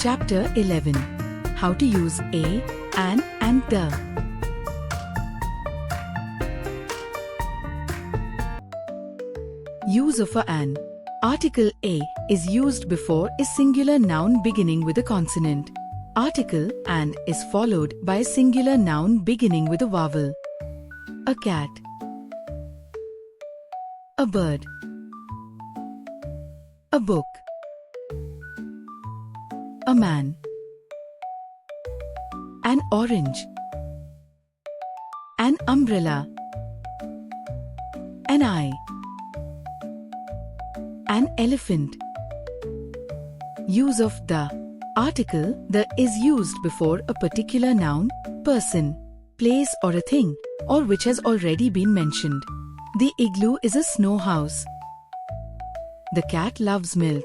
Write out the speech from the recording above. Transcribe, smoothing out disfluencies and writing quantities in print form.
Chapter 11. How to use a, an and the. Use of a an. Article a is used before a singular noun beginning with a consonant. Article an is followed by a singular noun beginning with a vowel. A cat. A bird. A book. A man. An orange. An umbrella. An eye. An elephant. Use of the. Article the is used before a particular noun, person, place or a thing, or which has already been mentioned. The igloo is a snow house. The cat loves milk.